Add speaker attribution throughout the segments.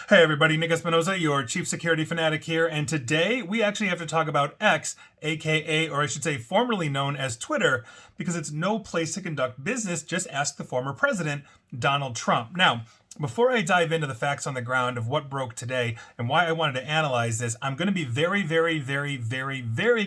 Speaker 1: Hey everybody, Nick Espinosa, your chief security fanatic here, and today we actually have to talk about X, aka, or I should say formerly known as Twitter, because it's no place to conduct business. Just ask the former president, Donald Trump. Now, before I dive into the facts on the ground of what broke today and why I wanted to analyze this, I'm going to be very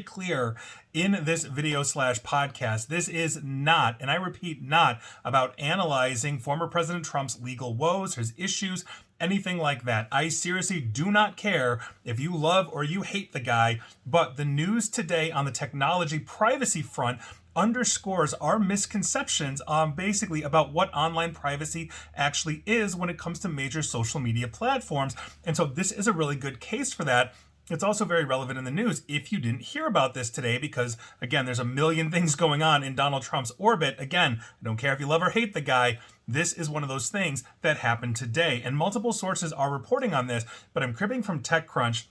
Speaker 1: clear in this video slash podcast. This is not, and I repeat, not about analyzing former President Trump's legal woes, his issues, anything like that. I seriously do not care if you love or you hate the guy, but the news today on the technology privacy front underscores our misconceptions basically about what online privacy actually is when it comes to major social media platforms. And so this is a really good case for that. It's also very relevant in the news if you didn't hear about this today, because again, there's a million things going on in Donald Trump's orbit. Again, I don't care if you love or hate the guy. This is one of those things that happened today. And multiple sources are reporting on this, but I'm cribbing from TechCrunch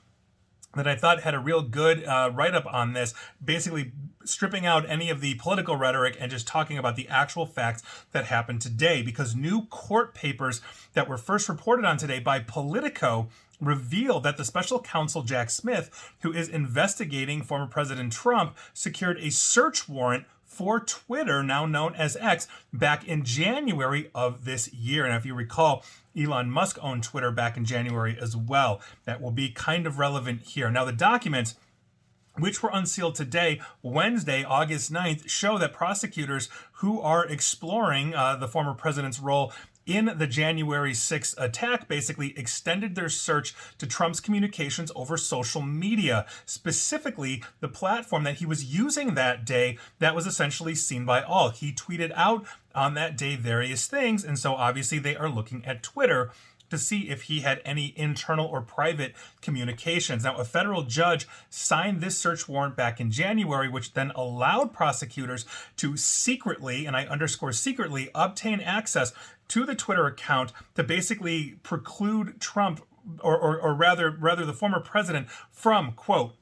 Speaker 1: that I thought had a real good write-up on this, basically stripping out any of the political rhetoric and just talking about the actual facts that happened today, because new court papers that were first reported on today by Politico reveal that the special counsel Jack Smith, who is investigating former President Trump, secured a search warrant for Twitter, now known as X, back in January of this year. And if you recall, Elon Musk owned Twitter back in January as well. That will be kind of relevant here. Now, the documents, which were unsealed today, Wednesday, August 9th, show that prosecutors who are exploring the former president's role in the January 6th attack basically extended their search to Trump's communications over social media, specifically the platform that he was using that day that was essentially seen by all. He tweeted out on that day various things, and so obviously they are looking at Twitter to see if he had any internal or private communications. Now, a federal judge signed this search warrant back in January, which then allowed prosecutors to secretly, and I underscore secretly, obtain access to the Twitter account to basically preclude Trump, or rather the former president, from, quote,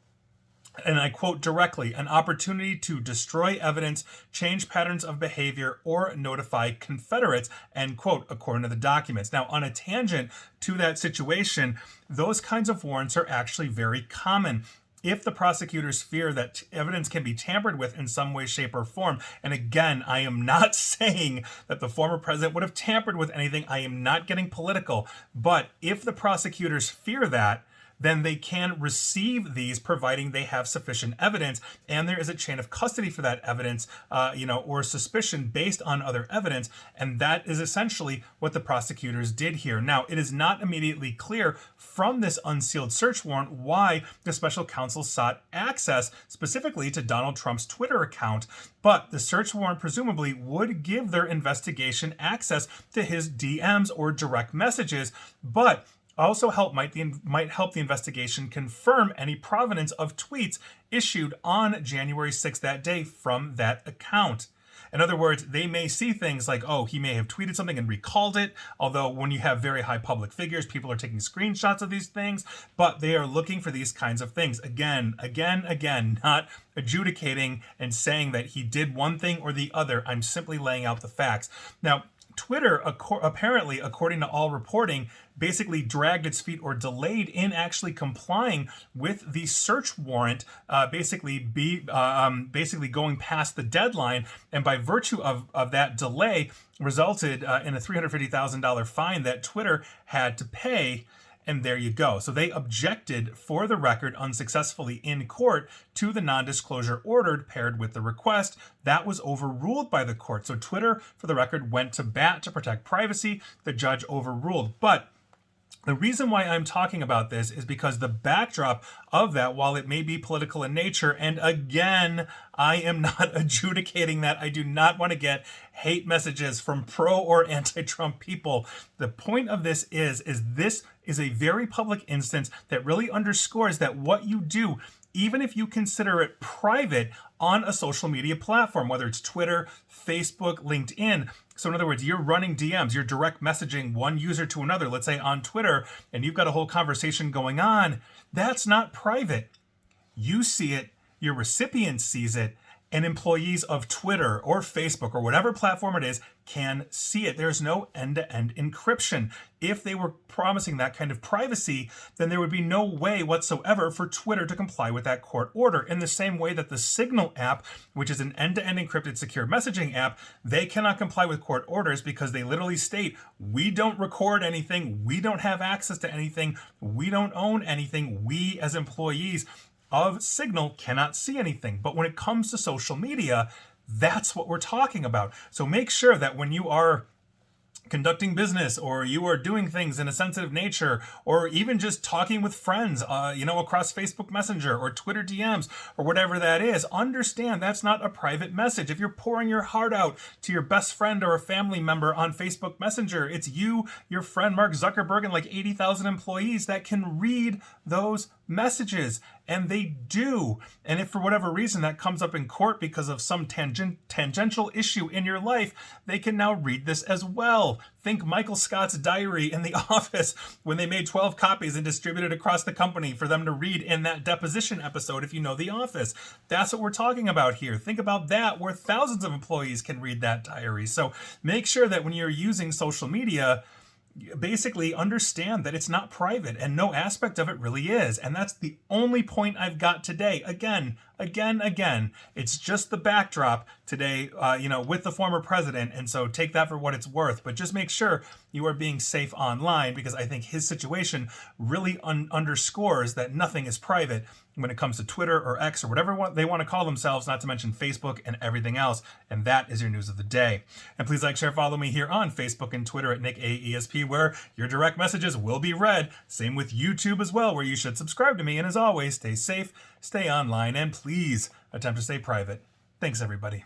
Speaker 1: and I quote directly, an opportunity to destroy evidence, change patterns of behavior, or notify Confederates, end quote, according to the documents. Now, on a tangent to that situation, those kinds of warrants are actually very common if the prosecutors fear that evidence can be tampered with in some way, shape, or form. And again, I am not saying that the former president would have tampered with anything. I am not getting political. But if the prosecutors fear that, then they can receive these providing they have sufficient evidence, and there is a chain of custody for that evidence, or suspicion based on other evidence, and that is essentially what the prosecutors did here. Now, it is not immediately clear from this unsealed search warrant why the special counsel sought access specifically to Donald Trump's Twitter account, but the search warrant presumably would give their investigation access to his DMs or direct messages, but also might help the investigation confirm any provenance of tweets issued on January 6th that day from that account. In other words, they may see things like, oh, he may have tweeted something and recalled it, although when you have very high public figures, people are taking screenshots of these things, but they are looking for these kinds of things. Again, not adjudicating and saying that he did one thing or the other. I'm simply laying out the facts. Now, Twitter, apparently, according to all reporting, basically dragged its feet or delayed in actually complying with the search warrant, basically going past the deadline, and by virtue of that delay, resulted in a $350,000 fine that Twitter had to pay. And there you go. So they objected, for the record, unsuccessfully in court to the non-disclosure order paired with the request. That was overruled by the court. So Twitter, for the record, went to bat to protect privacy. The judge overruled. But the reason why I'm talking about this is because the backdrop of that, while it may be political in nature, and again, I am not adjudicating that. I do not want to get hate messages from pro or anti-Trump people. The point of this is this is a very public instance that really underscores that what you do, even if you consider it private on a social media platform, whether it's Twitter, Facebook, LinkedIn. So in other words, you're running DMs, you're direct messaging one user to another, let's say on Twitter, and you've got a whole conversation going on. That's not private. You see it, your recipient sees it, and employees of Twitter or Facebook or whatever platform it is can see it. There's no end-to-end encryption. If they were promising that kind of privacy, then there would be no way whatsoever for Twitter to comply with that court order. In the same way that the Signal app, which is an end-to-end encrypted secure messaging app, they cannot comply with court orders because they literally state, we don't record anything, we don't have access to anything, we don't own anything, we as employees of Signal cannot see anything. But when it comes to social media, that's what we're talking about. So make sure that when you are conducting business, or you are doing things in a sensitive nature, or even just talking with friends, across Facebook Messenger or Twitter DMs or whatever that is, understand that's not a private message. If you're pouring your heart out to your best friend or a family member on Facebook Messenger, it's you, your friend Mark Zuckerberg, and like 80,000 employees that can read those messages, and they do. And if for whatever reason that comes up in court because of some tangential issue in your life, they can now read this as well. Think Michael Scott's diary in The Office when they made 12 copies and distributed across the company for them to read in that deposition episode, if you know The Office. That's what we're talking about here. Think about that, where thousands of employees can read that diary. So make sure that when you're using social media, basically understand that it's not private, and no aspect of it really is. And that's the only point I've got today. Again, it's just the backdrop today, with the former president. And so take that for what it's worth, but just make sure you are being safe online, because I think his situation really underscores that nothing is private when it comes to Twitter or X or whatever they want to call themselves, not to mention Facebook and everything else. And that is your news of the day. And please like, share, follow me here on Facebook and Twitter at Nick AESP, where your direct messages will be read. Same with YouTube as well, where you should subscribe to me. And as always, stay safe, stay online, and please attempt to stay private. Thanks, everybody.